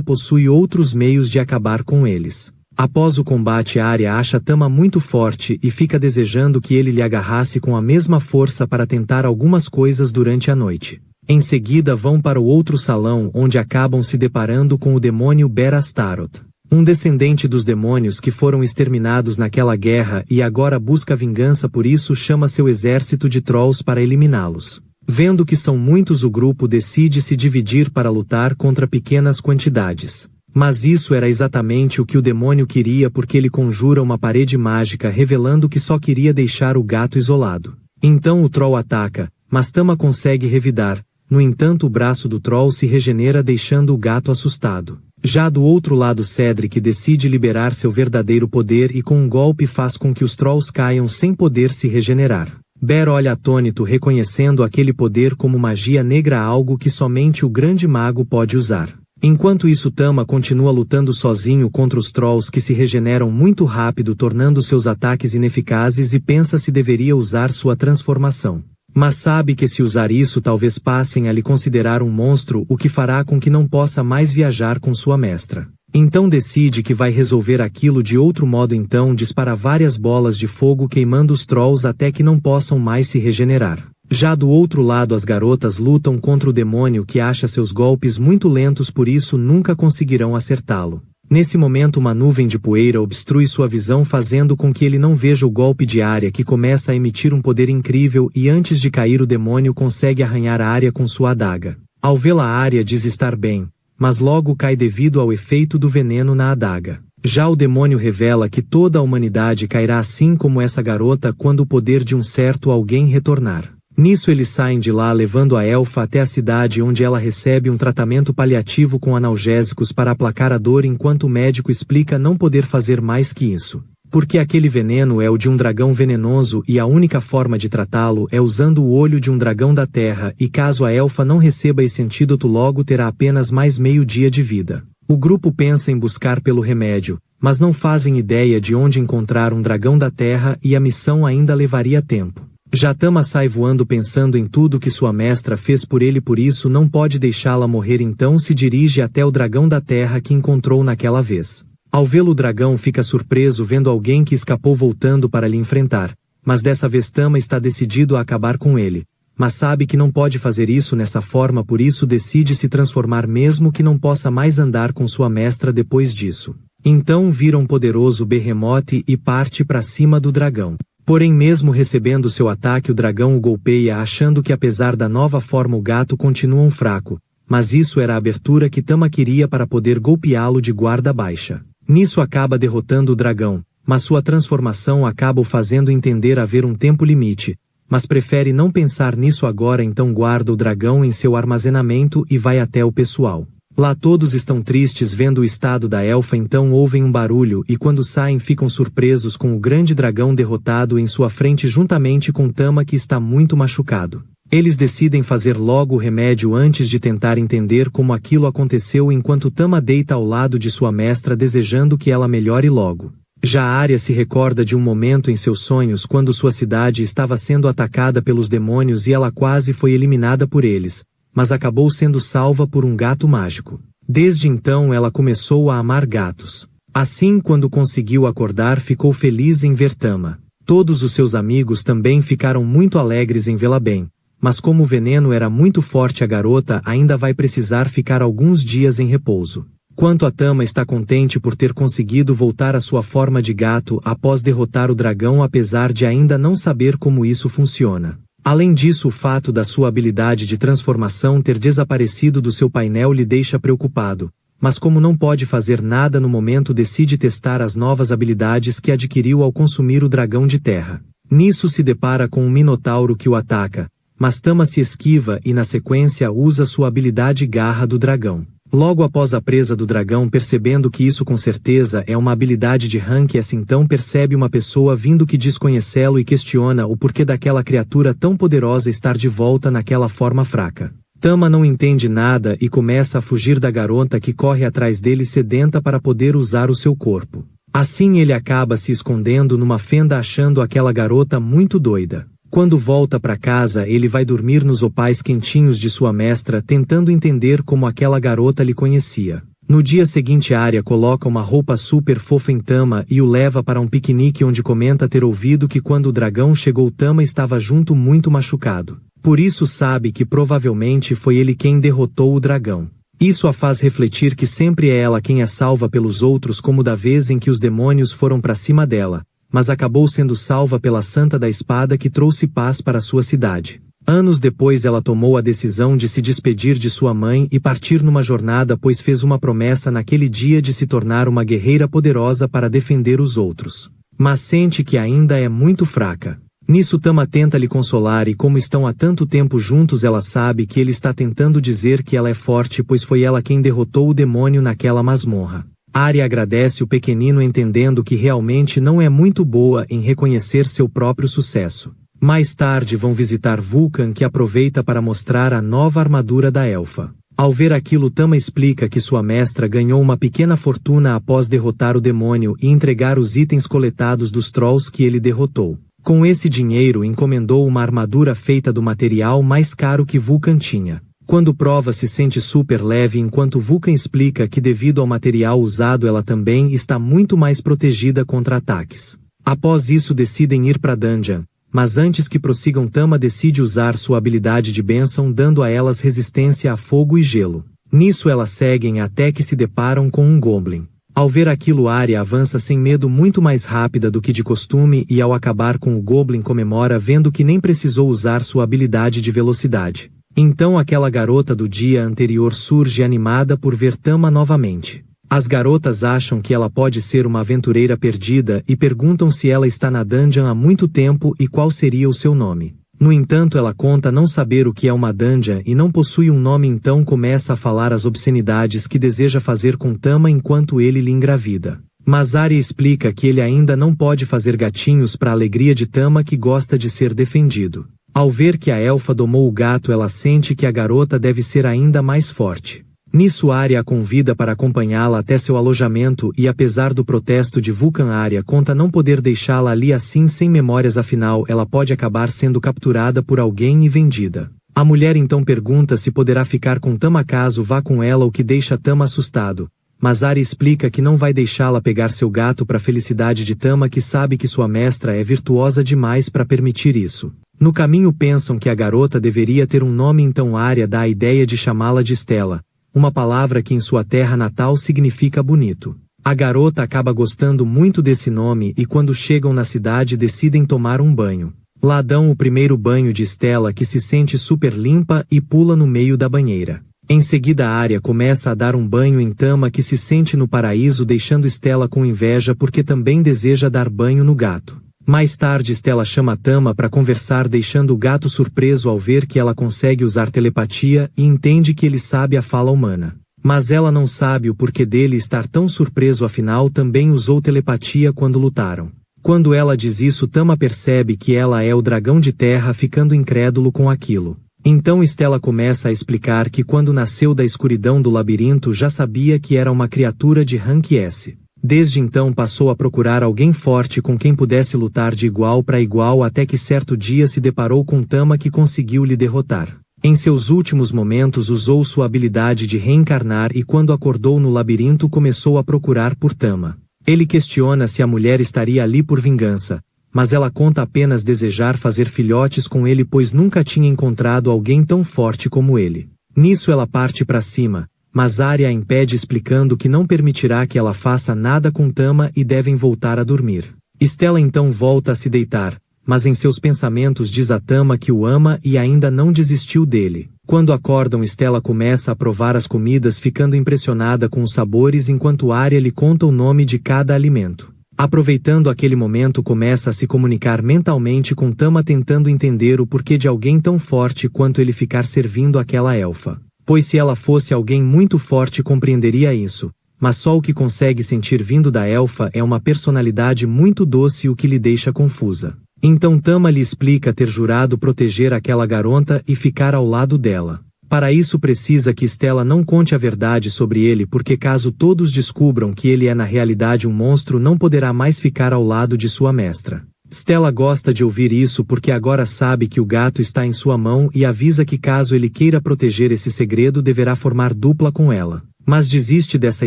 possui outros meios de acabar com eles. Após o combate, Arya acha Tama muito forte e fica desejando que ele lhe agarrasse com a mesma força para tentar algumas coisas durante a noite. Em seguida vão para o outro salão, onde acabam se deparando com o demônio Ber-Astaroth, um descendente dos demônios que foram exterminados naquela guerra e agora busca vingança, por isso chama seu exército de Trolls para eliminá-los. Vendo que são muitos, o grupo decide se dividir para lutar contra pequenas quantidades. Mas isso era exatamente o que o demônio queria, porque ele conjura uma parede mágica revelando que só queria deixar o gato isolado. Então o Troll ataca, mas Tama consegue revidar. No entanto, o braço do Troll se regenera, deixando o gato assustado. Já do outro lado, Cedric decide liberar seu verdadeiro poder e com um golpe faz com que os Trolls caiam sem poder se regenerar. Ber olha atônito, reconhecendo aquele poder como magia negra, algo que somente o grande mago pode usar. Enquanto isso, Tama continua lutando sozinho contra os Trolls, que se regeneram muito rápido, tornando seus ataques ineficazes, e pensa se deveria usar sua transformação. Mas sabe que se usar isso talvez passem a lhe considerar um monstro, o que fará com que não possa mais viajar com sua mestra. Então decide que vai resolver aquilo de outro modo, então dispara várias bolas de fogo queimando os Trolls até que não possam mais se regenerar. Já do outro lado, as garotas lutam contra o demônio, que acha seus golpes muito lentos, por isso nunca conseguirão acertá-lo. Nesse momento, uma nuvem de poeira obstrui sua visão, fazendo com que ele não veja o golpe de Arya, que começa a emitir um poder incrível, e antes de cair o demônio consegue arranhar a Arya com sua adaga. Ao vê-la, Arya diz estar bem, mas logo cai devido ao efeito do veneno na adaga. Já o demônio revela que toda a humanidade cairá assim como essa garota quando o poder de um certo alguém retornar. Nisso eles saem de lá, levando a elfa até a cidade, onde ela recebe um tratamento paliativo com analgésicos para aplacar a dor, enquanto o médico explica não poder fazer mais que isso. Porque aquele veneno é o de um dragão venenoso e a única forma de tratá-lo é usando o olho de um dragão da terra, e caso a elfa não receba esse antídoto, logo terá apenas mais meio dia de vida. O grupo pensa em buscar pelo remédio, mas não fazem ideia de onde encontrar um dragão da terra e a missão ainda levaria tempo. Já Tama sai voando pensando em tudo que sua mestra fez por ele, por isso não pode deixá-la morrer, então se dirige até o dragão da terra que encontrou naquela vez. Ao vê-lo, o dragão fica surpreso vendo alguém que escapou voltando para lhe enfrentar, mas dessa vez Tama está decidido a acabar com ele, mas sabe que não pode fazer isso nessa forma, por isso decide se transformar mesmo que não possa mais andar com sua mestra depois disso. Então vira um poderoso berremote e parte para cima do dragão. Porém, mesmo recebendo seu ataque, o dragão o golpeia, achando que apesar da nova forma o gato continua fraco, mas isso era a abertura que Tama queria para poder golpeá-lo de guarda baixa. Nisso acaba derrotando o dragão, mas sua transformação acaba o fazendo entender haver um tempo limite, mas prefere não pensar nisso agora, então guarda o dragão em seu armazenamento e vai até o pessoal. Lá todos estão tristes vendo o estado da elfa, então ouvem um barulho e quando saem ficam surpresos com o grande dragão derrotado em sua frente juntamente com Tama, que está muito machucado. Eles decidem fazer logo o remédio antes de tentar entender como aquilo aconteceu, enquanto Tama deita ao lado de sua mestra desejando que ela melhore logo. Já Arya se recorda de um momento em seus sonhos quando sua cidade estava sendo atacada pelos demônios e ela quase foi eliminada por eles, mas acabou sendo salva por um gato mágico. Desde então ela começou a amar gatos. Assim, quando conseguiu acordar, ficou feliz em ver Tama. Todos os seus amigos também ficaram muito alegres em vê-la bem, mas como o veneno era muito forte, a garota ainda vai precisar ficar alguns dias em repouso. Quanto a Tama, está contente por ter conseguido voltar à sua forma de gato após derrotar o dragão, apesar de ainda não saber como isso funciona. Além disso, o fato da sua habilidade de transformação ter desaparecido do seu painel lhe deixa preocupado, mas como não pode fazer nada no momento, decide testar as novas habilidades que adquiriu ao consumir o dragão de terra. Nisso se depara com um minotauro que o ataca, mas Tama se esquiva e na sequência usa sua habilidade Garra do Dragão. Logo após a presa do dragão, percebendo que isso com certeza é uma habilidade de rank S, então percebe uma pessoa vindo que diz conhecê-lo e questiona o porquê daquela criatura tão poderosa estar de volta naquela forma fraca. Tama não entende nada e começa a fugir da garota, que corre atrás dele sedenta para poder usar o seu corpo. Assim ele acaba se escondendo numa fenda achando aquela garota muito doida. Quando volta para casa ele vai dormir nos opais quentinhos de sua mestra tentando entender como aquela garota lhe conhecia. No dia seguinte Arya coloca uma roupa super fofa em Tama e o leva para um piquenique onde comenta ter ouvido que quando o dragão chegou Tama estava junto muito machucado. Por isso sabe que provavelmente foi ele quem derrotou o dragão. Isso a faz refletir que sempre é ela quem é salva pelos outros como da vez em que os demônios foram para cima dela, mas acabou sendo salva pela Santa da Espada que trouxe paz para sua cidade. Anos depois ela tomou a decisão de se despedir de sua mãe e partir numa jornada pois fez uma promessa naquele dia de se tornar uma guerreira poderosa para defender os outros. Mas sente que ainda é muito fraca. Nisso Tama tenta lhe consolar e como estão há tanto tempo juntos ela sabe que ele está tentando dizer que ela é forte pois foi ela quem derrotou o demônio naquela masmorra. Arya agradece o pequenino entendendo que realmente não é muito boa em reconhecer seu próprio sucesso. Mais tarde vão visitar Vulcan que aproveita para mostrar a nova armadura da elfa. Ao ver aquilo Tama explica que sua mestra ganhou uma pequena fortuna após derrotar o demônio e entregar os itens coletados dos trolls que ele derrotou. Com esse dinheiro encomendou uma armadura feita do material mais caro que Vulcan tinha. Quando prova se sente super leve enquanto Vulcan explica que devido ao material usado ela também está muito mais protegida contra ataques. Após isso decidem ir para Dungeon. Mas antes que prossigam Tama decide usar sua habilidade de bênção dando a elas resistência a fogo e gelo. Nisso elas seguem até que se deparam com um Goblin. Ao ver aquilo Arya avança sem medo muito mais rápida do que de costume e ao acabar com o Goblin comemora vendo que nem precisou usar sua habilidade de velocidade. Então aquela garota do dia anterior surge animada por ver Tama novamente. As garotas acham que ela pode ser uma aventureira perdida e perguntam se ela está na dungeon há muito tempo e qual seria o seu nome. No entanto ela conta não saber o que é uma dungeon e não possui um nome então começa a falar as obscenidades que deseja fazer com Tama enquanto ele lhe engravida. Mas Arya explica que ele ainda não pode fazer gatinhos para a alegria de Tama que gosta de ser defendido. Ao ver que a elfa domou o gato ela sente que a garota deve ser ainda mais forte. Nisso Arya a convida para acompanhá-la até seu alojamento e apesar do protesto de Vulcan Arya conta não poder deixá-la ali assim sem memórias afinal ela pode acabar sendo capturada por alguém e vendida. A mulher então pergunta se poderá ficar com Tama caso vá com ela o que deixa Tama assustado. Mas Arya explica que não vai deixá-la pegar seu gato para a felicidade de Tama que sabe que sua mestra é virtuosa demais para permitir isso. No caminho pensam que a garota deveria ter um nome então Arya dá a ideia de chamá-la de Stella. Uma palavra que em sua terra natal significa bonito. A garota acaba gostando muito desse nome e quando chegam na cidade decidem tomar um banho. Lá dão o primeiro banho de Stella que se sente super limpa e pula no meio da banheira. Em seguida Arya começa a dar um banho em Tama que se sente no paraíso deixando Stella com inveja porque também deseja dar banho no gato. Mais tarde Stella chama Tama para conversar deixando o gato surpreso ao ver que ela consegue usar telepatia e entende que ele sabe a fala humana. Mas ela não sabe o porquê dele estar tão surpreso afinal também usou telepatia quando lutaram. Quando ela diz isso Tama percebe que ela é o dragão de terra ficando incrédulo com aquilo. Então Stella começa a explicar que quando nasceu da escuridão do labirinto já sabia que era uma criatura de rank S. Desde então passou a procurar alguém forte com quem pudesse lutar de igual para igual até que certo dia se deparou com Tama que conseguiu lhe derrotar. Em seus últimos momentos usou sua habilidade de reencarnar e quando acordou no labirinto começou a procurar por Tama. Ele questiona se a mulher estaria ali por vingança, mas ela conta apenas desejar fazer filhotes com ele pois nunca tinha encontrado alguém tão forte como ele. Nisso ela parte para cima. Mas Arya a impede explicando que não permitirá que ela faça nada com Tama e devem voltar a dormir. Stella então volta a se deitar, mas em seus pensamentos diz a Tama que o ama e ainda não desistiu dele. Quando acordam Stella começa a provar as comidas ficando impressionada com os sabores enquanto Arya lhe conta o nome de cada alimento. Aproveitando aquele momento começa a se comunicar mentalmente com Tama tentando entender o porquê de alguém tão forte quanto ele ficar servindo aquela elfa. Pois se ela fosse alguém muito forte compreenderia isso, mas só o que consegue sentir vindo da elfa é uma personalidade muito doce o que lhe deixa confusa. Então Tama lhe explica ter jurado proteger aquela garota e ficar ao lado dela. Para isso precisa que Stella não conte a verdade sobre ele, porque caso todos descubram que ele é na realidade um monstro, não poderá mais ficar ao lado de sua mestra. Stella gosta de ouvir isso porque agora sabe que o gato está em sua mão e avisa que caso ele queira proteger esse segredo deverá formar dupla com ela. Mas desiste dessa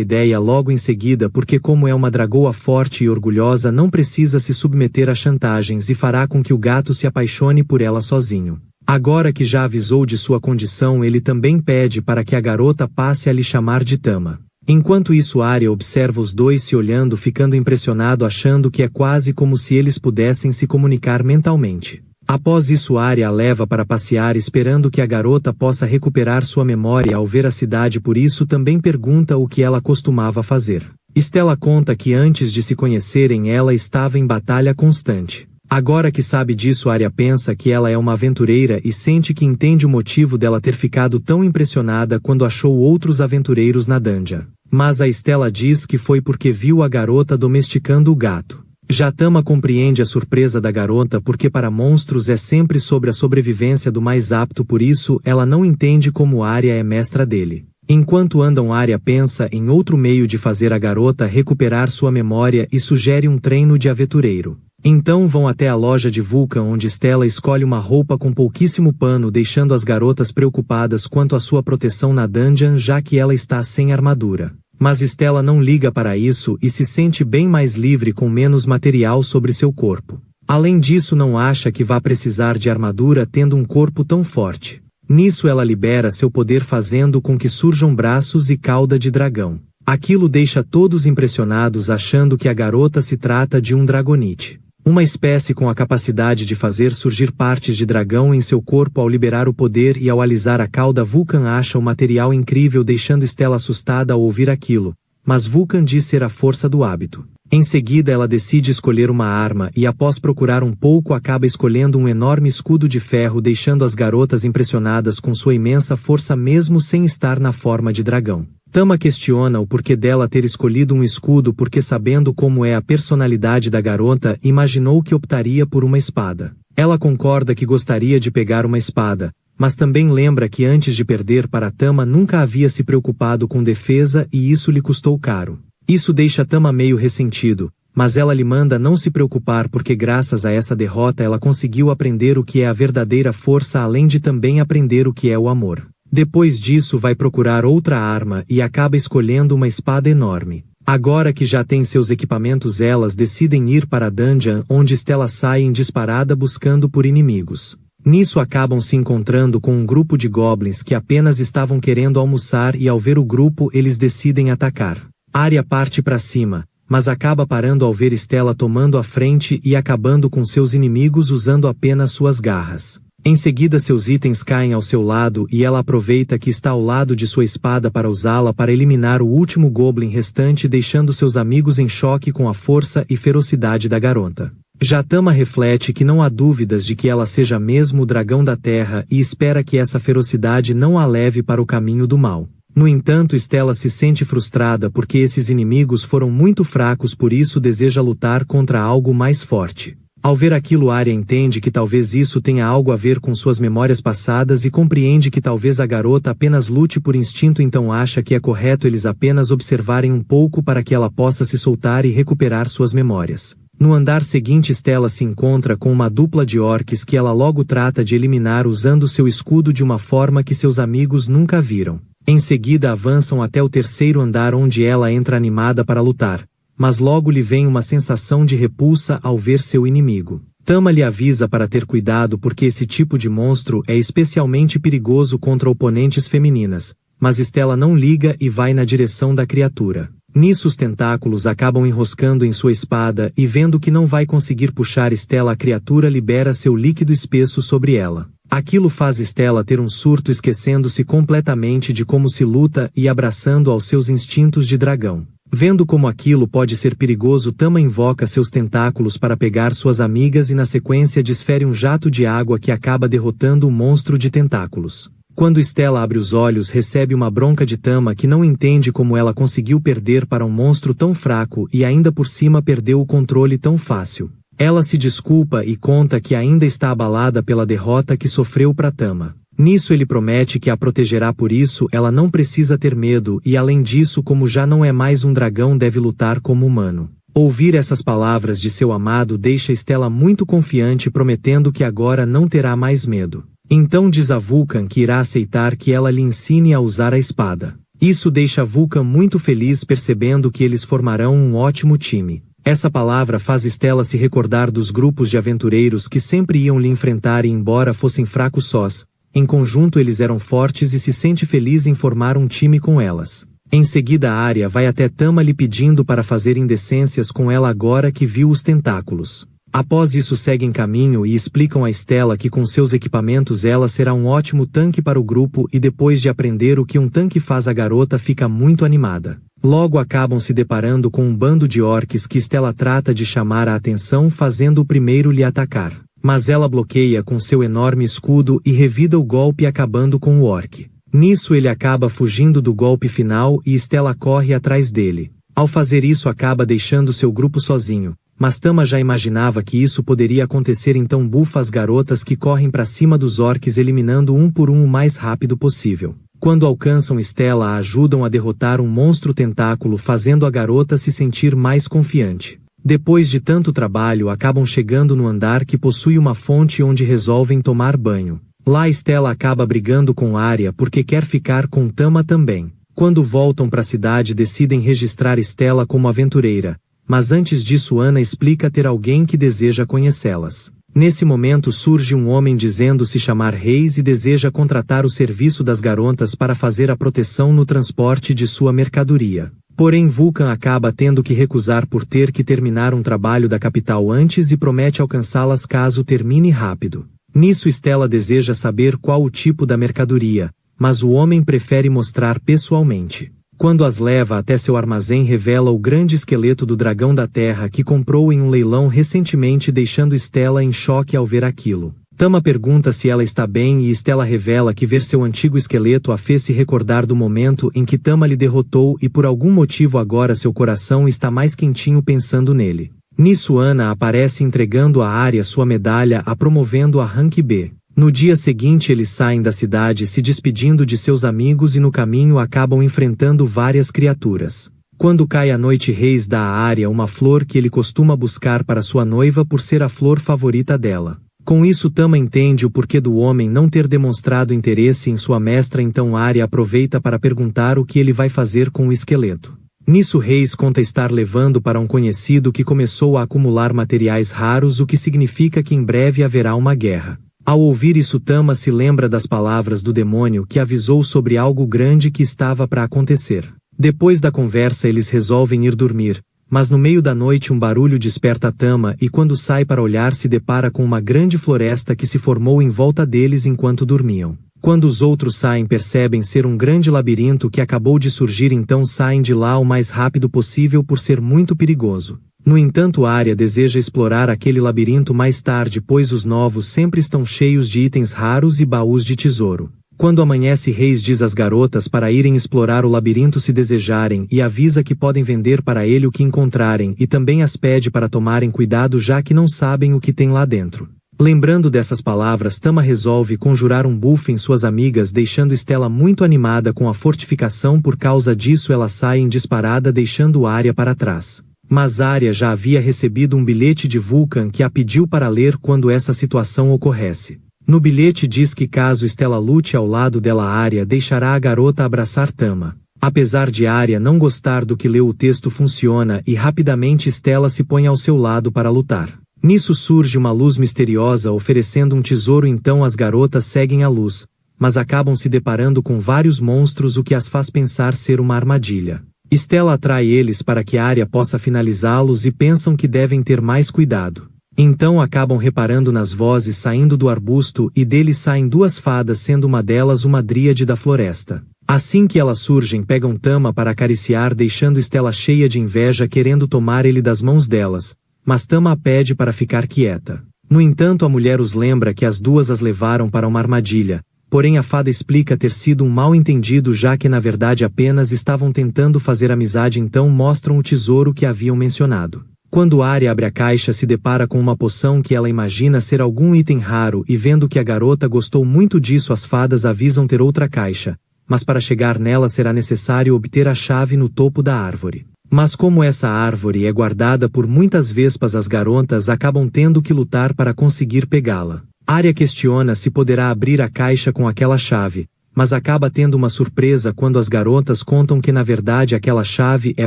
ideia logo em seguida porque como é uma dragoa forte e orgulhosa não precisa se submeter a chantagens e fará com que o gato se apaixone por ela sozinho. Agora que já avisou de sua condição, ele também pede para que a garota passe a lhe chamar de Tama. Enquanto isso, Arya observa os dois se olhando, ficando impressionado, achando que é quase como se eles pudessem se comunicar mentalmente. Após isso, Arya a leva para passear, esperando que a garota possa recuperar sua memória ao ver a cidade, por isso também pergunta o que ela costumava fazer. Stella conta que antes de se conhecerem ela estava em batalha constante. Agora que sabe disso, Arya pensa que ela é uma aventureira e sente que entende o motivo dela ter ficado tão impressionada quando achou outros aventureiros na dungeon. Mas a Stella diz que foi porque viu a garota domesticando o gato. Já Tama compreende a surpresa da garota porque para monstros é sempre sobre a sobrevivência do mais apto, por isso ela não entende como Arya é mestra dele. Enquanto andam, Arya pensa em outro meio de fazer a garota recuperar sua memória e sugere um treino de aventureiro. Então vão até a loja de Vulcan, onde Stella escolhe uma roupa com pouquíssimo pano, deixando as garotas preocupadas quanto à sua proteção na dungeon, já que ela está sem armadura. Mas Stella não liga para isso e se sente bem mais livre com menos material sobre seu corpo. Além disso, não acha que vá precisar de armadura tendo um corpo tão forte. Nisso ela libera seu poder, fazendo com que surjam braços e cauda de dragão. Aquilo deixa todos impressionados, achando que a garota se trata de um Dragonite. Uma espécie com a capacidade de fazer surgir partes de dragão em seu corpo. Ao liberar o poder e ao alisar a cauda, Vulcan acha o material incrível, deixando Stella assustada ao ouvir aquilo, mas Vulcan diz ser a força do hábito. Em seguida ela decide escolher uma arma e após procurar um pouco acaba escolhendo um enorme escudo de ferro, deixando as garotas impressionadas com sua imensa força mesmo sem estar na forma de dragão. Tama questiona o porquê dela ter escolhido um escudo, porque sabendo como é a personalidade da garota, imaginou que optaria por uma espada. Ela concorda que gostaria de pegar uma espada, mas também lembra que antes de perder para Tama nunca havia se preocupado com defesa e isso lhe custou caro. Isso deixa Tama meio ressentido, mas ela lhe manda não se preocupar porque graças a essa derrota ela conseguiu aprender o que é a verdadeira força, além de também aprender o que é o amor. Depois disso vai procurar outra arma e acaba escolhendo uma espada enorme. Agora que já tem seus equipamentos, elas decidem ir para a dungeon, onde Stella sai em disparada buscando por inimigos. Nisso acabam se encontrando com um grupo de goblins que apenas estavam querendo almoçar e ao ver o grupo eles decidem atacar. Arya parte para cima, mas acaba parando ao ver Stella tomando a frente e acabando com seus inimigos usando apenas suas garras. Em seguida seus itens caem ao seu lado e ela aproveita que está ao lado de sua espada para usá-la para eliminar o último goblin restante, deixando seus amigos em choque com a força e ferocidade da garota. Já Tama reflete que não há dúvidas de que ela seja mesmo o dragão da terra e espera que essa ferocidade não a leve para o caminho do mal. No entanto, Stella se sente frustrada porque esses inimigos foram muito fracos, por isso deseja lutar contra algo mais forte. Ao ver aquilo, Arya entende que talvez isso tenha algo a ver com suas memórias passadas e compreende que talvez a garota apenas lute por instinto, então acha que é correto eles apenas observarem um pouco para que ela possa se soltar e recuperar suas memórias. No andar seguinte, Stella se encontra com uma dupla de orques que ela logo trata de eliminar usando seu escudo de uma forma que seus amigos nunca viram. Em seguida avançam até o terceiro andar, onde ela entra animada para lutar, mas logo lhe vem uma sensação de repulsa ao ver seu inimigo. Tama lhe avisa para ter cuidado porque esse tipo de monstro é especialmente perigoso contra oponentes femininas, mas Stella não liga e vai na direção da criatura. Nisso os tentáculos acabam enroscando em sua espada e vendo que não vai conseguir puxar Stella, a criatura libera seu líquido espesso sobre ela. Aquilo faz Stella ter um surto, esquecendo-se completamente de como se luta e abraçando aos seus instintos de dragão. Vendo como aquilo pode ser perigoso, Tama invoca seus tentáculos para pegar suas amigas e na sequência desfere um jato de água que acaba derrotando o monstro de tentáculos. Quando Stella abre os olhos, recebe uma bronca de Tama que não entende como ela conseguiu perder para um monstro tão fraco e ainda por cima perdeu o controle tão fácil. Ela se desculpa e conta que ainda está abalada pela derrota que sofreu para Tama. Nisso ele promete que a protegerá, por isso ela não precisa ter medo e além disso, como já não é mais um dragão, deve lutar como humano. Ouvir essas palavras de seu amado deixa Stella muito confiante, prometendo que agora não terá mais medo. Então diz a Vulcan que irá aceitar que ela lhe ensine a usar a espada. Isso deixa Vulcan muito feliz, percebendo que eles formarão um ótimo time. Essa palavra faz Stella se recordar dos grupos de aventureiros que sempre iam lhe enfrentar e embora fossem fracos sós, em conjunto eles eram fortes e se sente feliz em formar um time com elas. Em seguida Arya vai até Tama lhe pedindo para fazer indecências com ela agora que viu os tentáculos. Após isso seguem caminho e explicam a Stella que com seus equipamentos ela será um ótimo tanque para o grupo e depois de aprender o que um tanque faz a garota fica muito animada. Logo acabam se deparando com um bando de orques que Stella trata de chamar a atenção fazendo o primeiro lhe atacar. Mas ela bloqueia com seu enorme escudo e revida o golpe acabando com o orc. Nisso ele acaba fugindo do golpe final e Stella corre atrás dele. Ao fazer isso acaba deixando seu grupo sozinho, mas Tama já imaginava que isso poderia acontecer, então bufa as garotas que correm para cima dos orcs eliminando um por um o mais rápido possível. Quando alcançam Stella a ajudam a derrotar um monstro tentáculo fazendo a garota se sentir mais confiante. Depois de tanto trabalho acabam chegando no andar que possui uma fonte onde resolvem tomar banho. Lá Stella acaba brigando com Arya porque quer ficar com Tama também. Quando voltam para a cidade decidem registrar Stella como aventureira, mas antes disso Ana explica ter alguém que deseja conhecê-las. Nesse momento surge um homem dizendo se chamar Reis e deseja contratar o serviço das garotas para fazer a proteção no transporte de sua mercadoria. Porém Vulcan acaba tendo que recusar por ter que terminar um trabalho da capital antes e promete alcançá-las caso termine rápido. Nisso Stella deseja saber qual o tipo da mercadoria, mas o homem prefere mostrar pessoalmente. Quando as leva até seu armazém revela o grande esqueleto do dragão da terra que comprou em um leilão recentemente, deixando Stella em choque ao ver aquilo. Tama pergunta se ela está bem e Stella revela que ver seu antigo esqueleto a fez se recordar do momento em que Tama lhe derrotou e por algum motivo agora seu coração está mais quentinho pensando nele. Nisso Ana aparece entregando a Arya sua medalha a promovendo a Rank B. No dia seguinte eles saem da cidade se despedindo de seus amigos e no caminho acabam enfrentando várias criaturas. Quando cai a noite Reis dá a Arya uma flor que ele costuma buscar para sua noiva por ser a flor favorita dela. Com isso Tama entende o porquê do homem não ter demonstrado interesse em sua mestra, então Arya aproveita para perguntar o que ele vai fazer com o esqueleto. Nisso Reis conta estar levando para um conhecido que começou a acumular materiais raros, o que significa que em breve haverá uma guerra. Ao ouvir isso Tama se lembra das palavras do demônio que avisou sobre algo grande que estava para acontecer. Depois da conversa eles resolvem ir dormir, mas no meio da noite um barulho desperta Tama e quando sai para olhar se depara com uma grande floresta que se formou em volta deles enquanto dormiam. Quando os outros saem percebem ser um grande labirinto que acabou de surgir, então saem de lá o mais rápido possível por ser muito perigoso. No entanto Arya deseja explorar aquele labirinto mais tarde, pois os novos sempre estão cheios de itens raros e baús de tesouro. Quando amanhece Reis diz às garotas para irem explorar o labirinto se desejarem e avisa que podem vender para ele o que encontrarem e também as pede para tomarem cuidado já que não sabem o que tem lá dentro. Lembrando dessas palavras Tama resolve conjurar um buff em suas amigas deixando Stella muito animada com a fortificação, por causa disso ela sai em disparada deixando Arya para trás. Mas Arya já havia recebido um bilhete de Vulcan que a pediu para ler quando essa situação ocorresse. No bilhete diz que caso Stella lute ao lado dela Arya deixará a garota abraçar Tama. Apesar de Arya não gostar do que leu, o texto funciona e rapidamente Stella se põe ao seu lado para lutar. Nisso surge uma luz misteriosa oferecendo um tesouro, então as garotas seguem a luz, mas acabam se deparando com vários monstros, o que as faz pensar ser uma armadilha. Stella atrai eles para que Arya possa finalizá-los e pensam que devem ter mais cuidado. Então acabam reparando nas vozes saindo do arbusto e deles saem duas fadas, sendo uma delas uma dríade da floresta. Assim que elas surgem pegam Tama para acariciar, deixando Stella cheia de inveja querendo tomar ele das mãos delas, mas Tama a pede para ficar quieta. No entanto a mulher os lembra que as duas as levaram para uma armadilha, porém a fada explica ter sido um mal-entendido já que na verdade apenas estavam tentando fazer amizade, então mostram o tesouro que haviam mencionado. Quando Arya abre a caixa, se depara com uma poção que ela imagina ser algum item raro e vendo que a garota gostou muito disso, as fadas avisam ter outra caixa, mas para chegar nela será necessário obter a chave no topo da árvore. Mas como essa árvore é guardada por muitas vespas, as garotas acabam tendo que lutar para conseguir pegá-la. Arya questiona se poderá abrir a caixa com aquela chave, mas acaba tendo uma surpresa quando as garotas contam que na verdade aquela chave é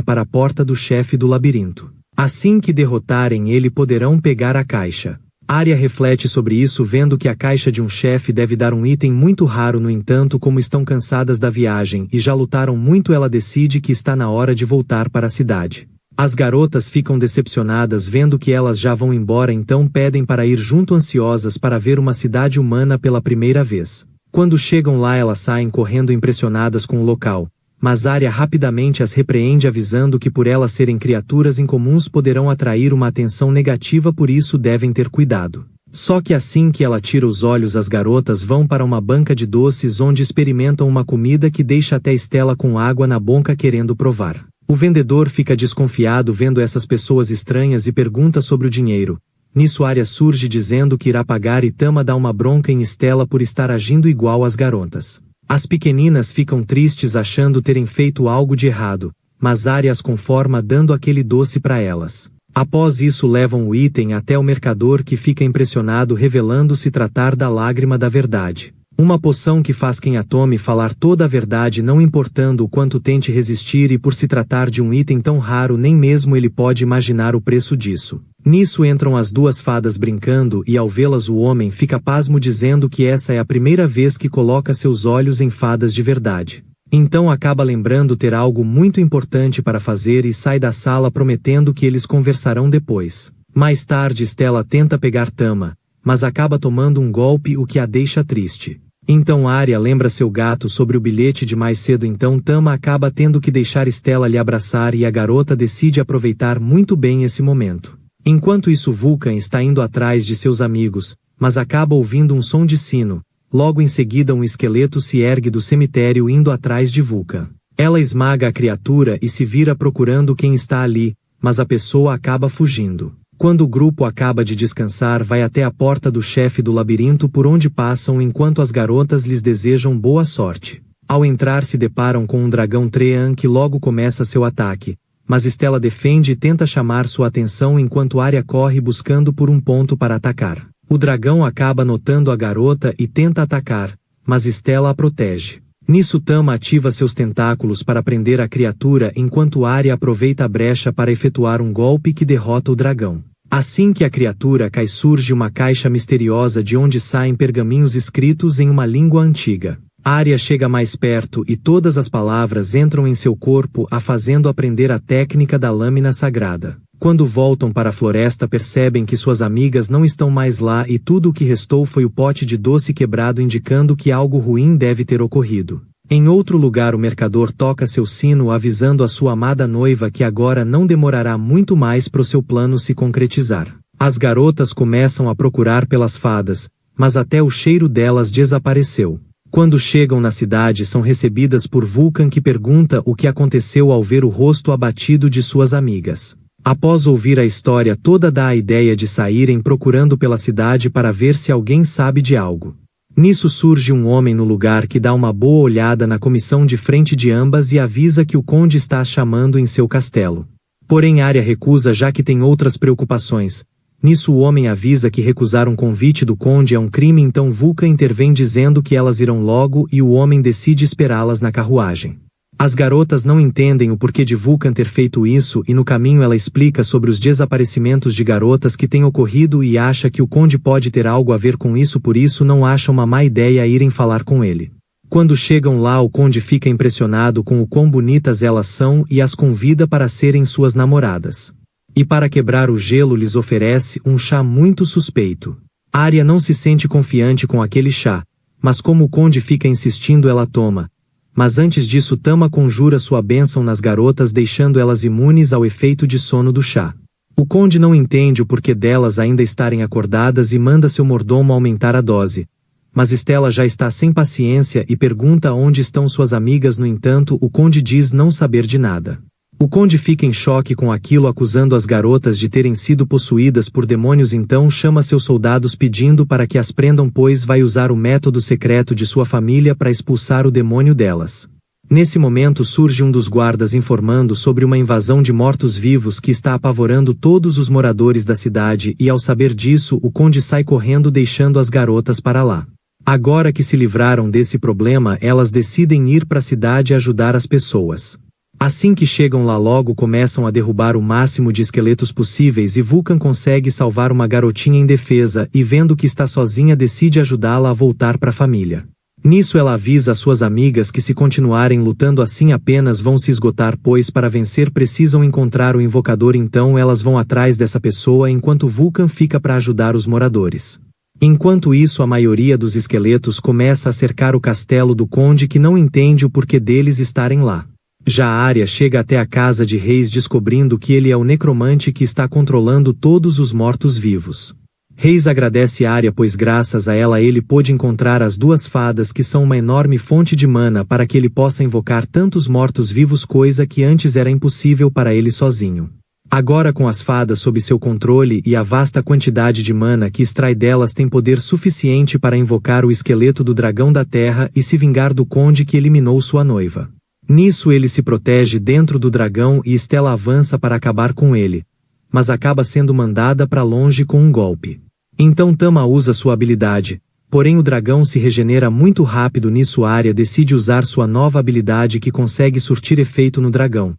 para a porta do chefe do labirinto. Assim que derrotarem ele, poderão pegar a caixa. Arya reflete sobre isso, vendo que a caixa de um chefe deve dar um item muito raro. No entanto, como estão cansadas da viagem e já lutaram muito, ela decide que está na hora de voltar para a cidade. As garotas ficam decepcionadas vendo que elas já vão embora, então pedem para ir junto, ansiosas para ver uma cidade humana pela primeira vez. Quando chegam lá, elas saem correndo impressionadas com o local, mas Arya rapidamente as repreende, avisando que por elas serem criaturas incomuns poderão atrair uma atenção negativa, por isso devem ter cuidado. Só que assim que ela tira os olhos, as garotas vão para uma banca de doces onde experimentam uma comida que deixa até Stella com água na boca querendo provar. O vendedor fica desconfiado vendo essas pessoas estranhas e pergunta sobre o dinheiro. Nisso Arya surge dizendo que irá pagar e Tama dá uma bronca em Stella por estar agindo igual às garotas. As pequeninas ficam tristes achando terem feito algo de errado, mas Arya as conforma dando aquele doce para elas. Após isso levam o item até o mercador, que fica impressionado revelando se tratar da lágrima da verdade. Uma poção que faz quem a tome falar toda a verdade, não importando o quanto tente resistir, e por se tratar de um item tão raro nem mesmo ele pode imaginar o preço disso. Nisso entram as duas fadas brincando e ao vê-las o homem fica pasmo, dizendo que essa é a primeira vez que coloca seus olhos em fadas de verdade. Então acaba lembrando ter algo muito importante para fazer e sai da sala prometendo que eles conversarão depois. Mais tarde Stella tenta pegar Tama, mas acaba tomando um golpe, o que a deixa triste. Então Arya lembra seu gato sobre o bilhete de mais cedo, então Tama acaba tendo que deixar Stella lhe abraçar e a garota decide aproveitar muito bem esse momento. Enquanto isso, Vulcan está indo atrás de seus amigos, mas acaba ouvindo um som de sino. Logo em seguida um esqueleto se ergue do cemitério indo atrás de Vulcan. Ela esmaga a criatura e se vira procurando quem está ali, mas a pessoa acaba fugindo. Quando o grupo acaba de descansar, vai até a porta do chefe do labirinto, por onde passam enquanto as garotas lhes desejam boa sorte. Ao entrar se deparam com um dragão Treant que logo começa seu ataque, mas Stella defende e tenta chamar sua atenção enquanto Arya corre buscando por um ponto para atacar. O dragão acaba notando a garota e tenta atacar, mas Stella a protege. Nisso Tama ativa seus tentáculos para prender a criatura, enquanto Arya aproveita a brecha para efetuar um golpe que derrota o dragão. Assim que a criatura cai, surge uma caixa misteriosa de onde saem pergaminhos escritos em uma língua antiga. Arya chega mais perto e todas as palavras entram em seu corpo, a fazendo aprender a técnica da lâmina sagrada. Quando voltam para a floresta, percebem que suas amigas não estão mais lá e tudo o que restou foi o pote de doce quebrado, indicando que algo ruim deve ter ocorrido. Em outro lugar, o mercador toca seu sino avisando a sua amada noiva que agora não demorará muito mais para o seu plano se concretizar. As garotas começam a procurar pelas fadas, mas até o cheiro delas desapareceu. Quando chegam na cidade, são recebidas por Vulcan, que pergunta o que aconteceu ao ver o rosto abatido de suas amigas. Após ouvir a história toda, dá a ideia de saírem procurando pela cidade para ver se alguém sabe de algo. Nisso surge um homem no lugar que dá uma boa olhada na comissão de frente de ambas e avisa que o conde está as chamando em seu castelo. Porém Arya recusa, já que tem outras preocupações. Nisso o homem avisa que recusar um convite do conde é um crime, então Vulcan intervém dizendo que elas irão logo e o homem decide esperá-las na carruagem. As garotas não entendem o porquê de Vulcan ter feito isso e no caminho ela explica sobre os desaparecimentos de garotas que têm ocorrido e acha que o conde pode ter algo a ver com isso, por isso não acha uma má ideia irem falar com ele. Quando chegam lá, o conde fica impressionado com o quão bonitas elas são e as convida para serem suas namoradas. E para quebrar o gelo lhes oferece um chá muito suspeito. Arya não se sente confiante com aquele chá, mas como o conde fica insistindo, ela toma. Mas antes disso Tama conjura sua bênção nas garotas, deixando elas imunes ao efeito de sono do chá. O conde não entende o porquê delas ainda estarem acordadas e manda seu mordomo aumentar a dose. Mas Stella já está sem paciência e pergunta onde estão suas amigas. No entanto, o conde diz não saber de nada. O conde fica em choque com aquilo, acusando as garotas de terem sido possuídas por demônios. Então chama seus soldados pedindo para que as prendam, pois vai usar o método secreto de sua família para expulsar o demônio delas. Nesse momento surge um dos guardas informando sobre uma invasão de mortos-vivos que está apavorando todos os moradores da cidade, e ao saber disso o conde sai correndo, deixando as garotas para lá. Agora que se livraram desse problema, elas decidem ir para a cidade ajudar as pessoas. Assim que chegam lá, logo começam a derrubar o máximo de esqueletos possíveis, e Vulcan consegue salvar uma garotinha indefesa, e vendo que está sozinha decide ajudá-la a voltar para a família. Nisso ela avisa as suas amigas que, se continuarem lutando assim, apenas vão se esgotar, pois para vencer precisam encontrar o invocador. Então elas vão atrás dessa pessoa, enquanto Vulcan fica para ajudar os moradores. Enquanto isso, a maioria dos esqueletos começa a cercar o castelo do conde, que não entende o porquê deles estarem lá. Já Arya chega até a casa de Reis, descobrindo que ele é o necromante que está controlando todos os mortos-vivos. Reis agradece Arya, pois graças a ela ele pôde encontrar as duas fadas, que são uma enorme fonte de mana para que ele possa invocar tantos mortos-vivos, coisa que antes era impossível para ele sozinho. Agora, com as fadas sob seu controle e a vasta quantidade de mana que extrai delas, tem poder suficiente para invocar o esqueleto do dragão da terra e se vingar do conde que eliminou sua noiva. Nisso ele se protege dentro do dragão e Stella avança para acabar com ele, mas acaba sendo mandada para longe com um golpe. Então Tama usa sua habilidade, porém o dragão se regenera muito rápido. Nisso Arya decide usar sua nova habilidade, que consegue surtir efeito no dragão,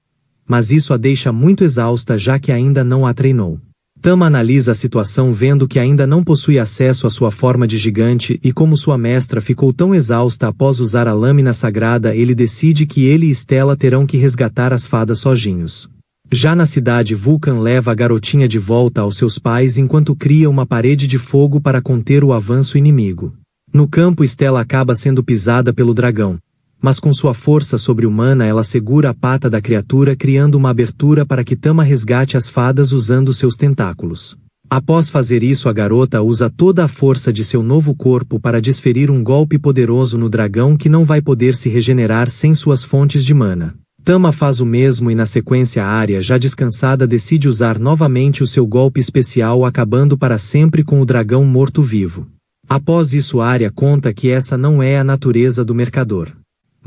mas isso a deixa muito exausta, já que ainda não a treinou. Tama analisa a situação, vendo que ainda não possui acesso à sua forma de gigante, e como sua mestra ficou tão exausta após usar a lâmina sagrada, ele decide que ele e Stella terão que resgatar as fadas sozinhos. Já na cidade, Vulcan leva a garotinha de volta aos seus pais, enquanto cria uma parede de fogo para conter o avanço inimigo. No campo, Stella acaba sendo pisada pelo dragão, mas com sua força sobre-humana ela segura a pata da criatura, criando uma abertura para que Tama resgate as fadas usando seus tentáculos. Após fazer isso, a garota usa toda a força de seu novo corpo para desferir um golpe poderoso no dragão, que não vai poder se regenerar sem suas fontes de mana. Tama faz o mesmo e na sequência Arya, já descansada, decide usar novamente o seu golpe especial, acabando para sempre com o dragão morto-vivo. Após isso, Arya conta que essa não é a natureza do mercador,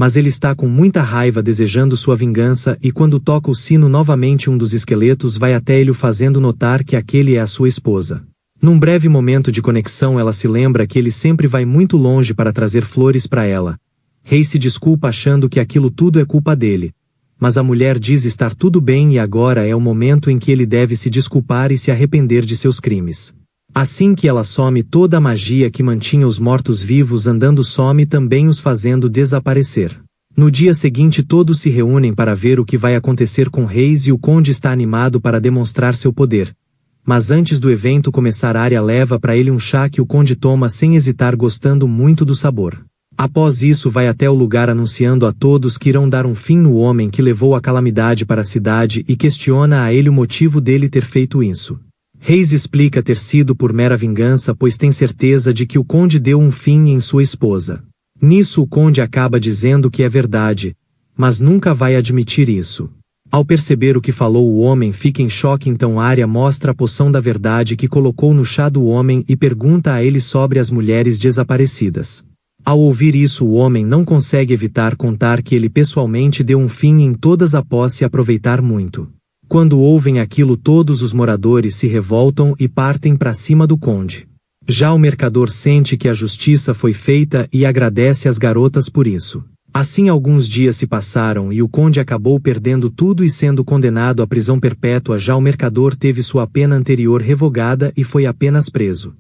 mas ele está com muita raiva, desejando sua vingança, e quando toca o sino novamente, um dos esqueletos vai até ele, fazendo notar que aquele é a sua esposa. Num breve momento de conexão, ela se lembra que ele sempre vai muito longe para trazer flores para ela. Rei se desculpa, achando que aquilo tudo é culpa dele, mas a mulher diz estar tudo bem e agora é o momento em que ele deve se desculpar e se arrepender de seus crimes. Assim que ela some, toda a magia que mantinha os mortos-vivos andando some também, os fazendo desaparecer. No dia seguinte, todos se reúnem para ver o que vai acontecer com Reis, e o conde está animado para demonstrar seu poder. Mas antes do evento começar, Arya leva para ele um chá que o conde toma sem hesitar, gostando muito do sabor. Após isso, vai até o lugar anunciando a todos que irão dar um fim no homem que levou a calamidade para a cidade, e questiona a ele o motivo dele ter feito isso. Reis explica ter sido por mera vingança, pois tem certeza de que o conde deu um fim em sua esposa. Nisso o conde acaba dizendo que é verdade, mas nunca vai admitir isso. Ao perceber o que falou, o homem fica em choque. Então Arya mostra a poção da verdade que colocou no chá do homem e pergunta a ele sobre as mulheres desaparecidas. Ao ouvir isso, o homem não consegue evitar contar que ele pessoalmente deu um fim em todas após se aproveitar muito. Quando ouvem aquilo, todos os moradores se revoltam e partem para cima do conde. Já o mercador sente que a justiça foi feita e agradece às garotas por isso. Assim, alguns dias se passaram e o conde acabou perdendo tudo e sendo condenado à prisão perpétua. Já o mercador teve sua pena anterior revogada e foi apenas preso.